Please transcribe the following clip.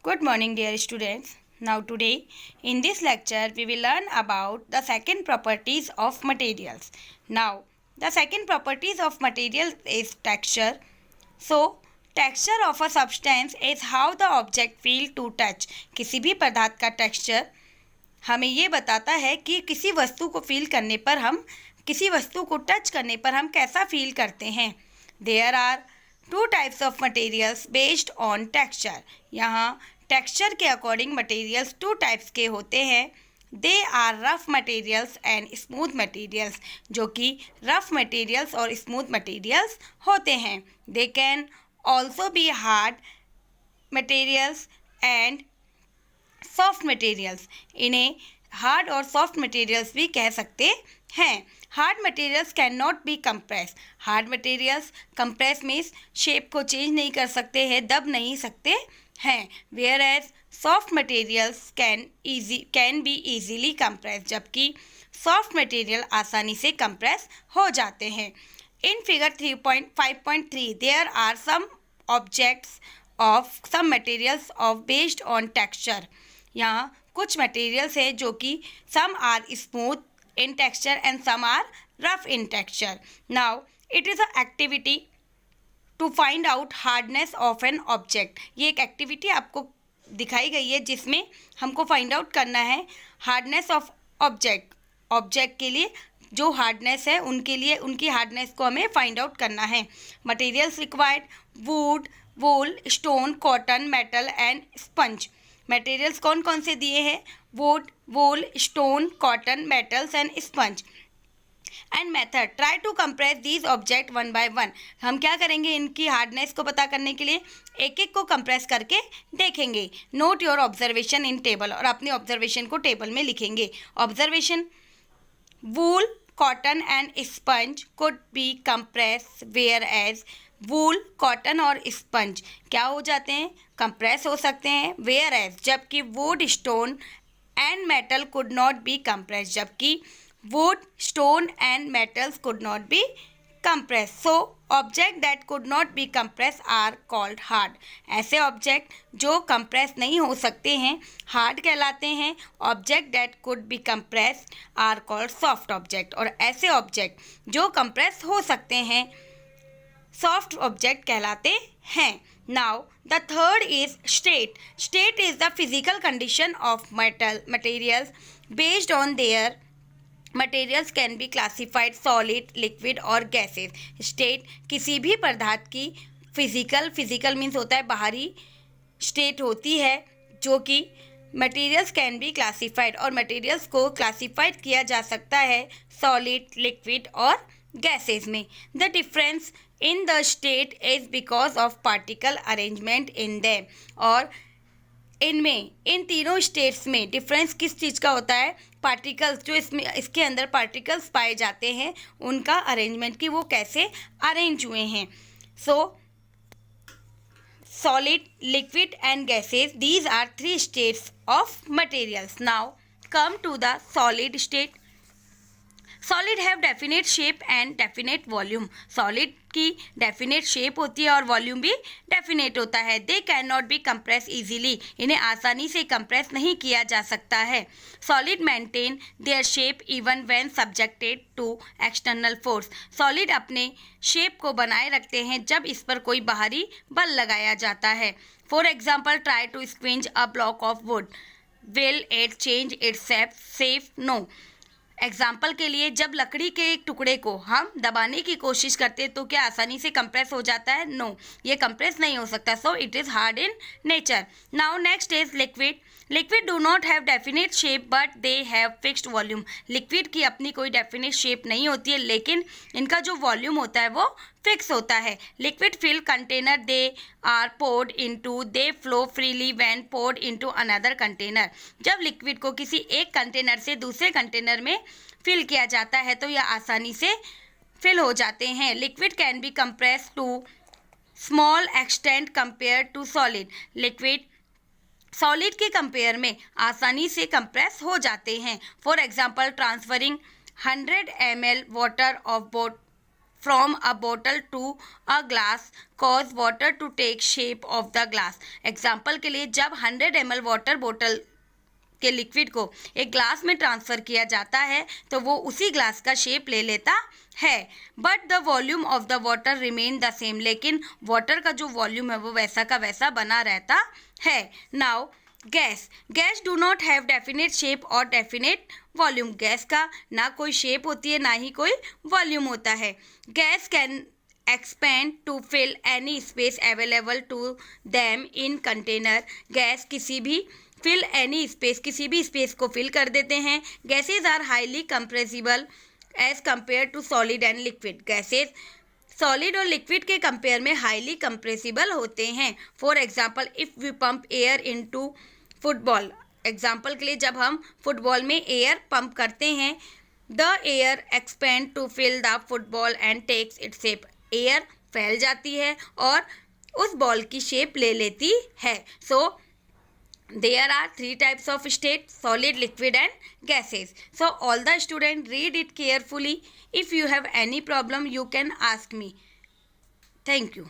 Good morning, dear students. Now today in this lecture we will learn about the second properties of materials. Now the second properties of materials is texture. So texture of a substance is how the object feel to touch. किसी भी पदार्थ का texture हमें ये बताता है कि किसी वस्तु को फील करने पर हम किसी वस्तु को टच करने पर हम कैसा फील करते हैं. There are two types of materials based on texture. यहाँ टेक्सचर के अकॉर्डिंग मटेरियल्स टू टाइप्स के होते हैं. They are rough materials and smooth materials, जो कि रफ मटेरियल्स और स्मूथ मटेरियल्स होते हैं. They can also be hard materials and soft materials. इन्हें हार्ड और सॉफ्ट मटेरियल्स भी कह सकते हैं. Hard materials can not be compress. Hard materials compress means shape को चेंज नहीं कर सकते हैं, दब नहीं सकते हैं. Where as soft materials can be easily compress, जबकि सॉफ्ट मटेरियल आसानी से कंप्रेस हो जाते हैं. In figure 3.5.3 there are some objects of some materials of based on texture. यहाँ कुछ मटेरियल्स हैं जो कि some are smooth in texture and some are rough in texture. Now it is an activity to find out hardness of an object. ये एक activity आपको दिखाई गई है जिसमें हमको फाइंड आउट करना है हार्डनेस ऑफ ऑब्जेक्ट. ऑब्जेक्ट के लिए जो हार्डनेस है उनके लिए उनकी हार्डनेस को हमें फाइंड आउट करना है. Materials required wood, wool, stone, cotton, metal and sponge. Materials कौन कौन से दिए हैं? Wood, wool, stone, cotton, metals and sponge. And method try to compress these object one by one. हम क्या करेंगे, इनकी हार्डनेस को पता करने के लिए एक एक को कंप्रेस करके देखेंगे. Note your observation in table, और अपनी ऑब्जर्वेशन को टेबल में लिखेंगे. Observation: wool, cotton and sponge could be compress, whereas wool, cotton और स्पंज क्या हो जाते हैं? कंप्रेस हो सकते हैं. वेयर एज जबकि wood, stone and metal could not be compress, जबकि wood, stone and metals could not be compress. So object that could not be compress are called hard. ऐसे ऑब्जेक्ट जो कंप्रेस नहीं हो सकते हैं हार्ड कहलाते हैं. Object that could be compress are called soft object, और ऐसे ऑब्जेक्ट जो कंप्रेस हो सकते हैं सॉफ्ट ऑब्जेक्ट कहलाते हैं. Now the third is state. State is the physical condition of materials based on their materials can be classified solid, liquid और gases. State किसी भी पदार्थ की फिजिकल मीन्स होता है बाहरी स्टेट होती है, जो कि मटेरियल्स कैन बी क्लासिफाइड, और मटेरियल्स को क्लासिफाइड किया जा सकता है सॉलिड, लिक्विड और गैसेस में. The difference in the state is because of particle arrangement in them. और इनमें इन तीनों स्टेट्स में डिफरेंस किस चीज़ का होता है? पार्टिकल्स, जो इसके अंदर पार्टिकल्स पाए जाते हैं उनका अरेंजमेंट, की वो कैसे अरेंज हुए हैं. सो solid, liquid and gases, these are three states of materials. Now come to the solid state. Solid have definite shape and definite volume. Solid की definite shape होती है और volume भी definite होता है. They cannot be compressed easily. इन्हें आसानी से compress नहीं किया जा सकता है. Solid maintain their shape even when subjected to external force. Solid अपने shape को बनाए रखते हैं जब इस पर कोई बाहरी बल लगाया जाता है. For example, try to squeeze a block of wood. Will it change its shape? No. Example के लिए, जब लकड़ी के एक टुकड़े को हम दबाने की कोशिश करते हैं तो क्या आसानी से कंप्रेस हो जाता है? नो, ये कंप्रेस नहीं हो सकता. So it is hard in nature. Now next is liquid. Liquid do not have definite shape but they have fixed volume. Liquid की अपनी कोई डेफिनेट शेप नहीं होती है, लेकिन इनका जो वॉल्यूम होता है वो फिक्स होता है. Liquid fill container they are poured into, they flow freely when poured into another container. जब लिक्विड को किसी एक कंटेनर से दूसरे कंटेनर में फिल किया जाता है तो यह आसानी से फिल हो जाते हैं. Liquid can be compress to small extent compare to solid. Liquid solid के कंपेयर में आसानी से कंप्रेस हो जाते हैं. For example, transferring 100 ml water of boat from a bottle to a glass cause water to take shape of the glass. Example के लिए जब 100 ml वाटर बोतल के लिक्विड को एक ग्लास में ट्रांसफ़र किया जाता है तो वो उसी ग्लास का शेप ले लेता है, but the volume of the water remain the same, लेकिन वाटर का जो वॉल्यूम है वो वैसा का वैसा बना रहता है. Now gas do not have definite shape और डेफिनेट वॉल्यूम. गैस का ना कोई शेप होती है ना ही कोई वॉल्यूम होता है. Gas can expand to fill any space available to them in container. Gas किसी भी fill any space, किसी भी स्पेस को फिल कर देते हैं. Gases are highly compressible as compare to solid and liquid. Gases solid और लिक्विड के कंपेयर में हाईली कंप्रेसिबल होते हैं. For example if we pump air into football. Example के लिए जब हम फुटबॉल में एयर पंप करते हैं, the air expand to fill the football and takes its shape. Air फैल जाती है और उस बॉल की शेप ले लेती है. सो there are 3 types of state: solid, liquid and gases. So all the students read it carefully. If you have any problem you can ask me. Thank you.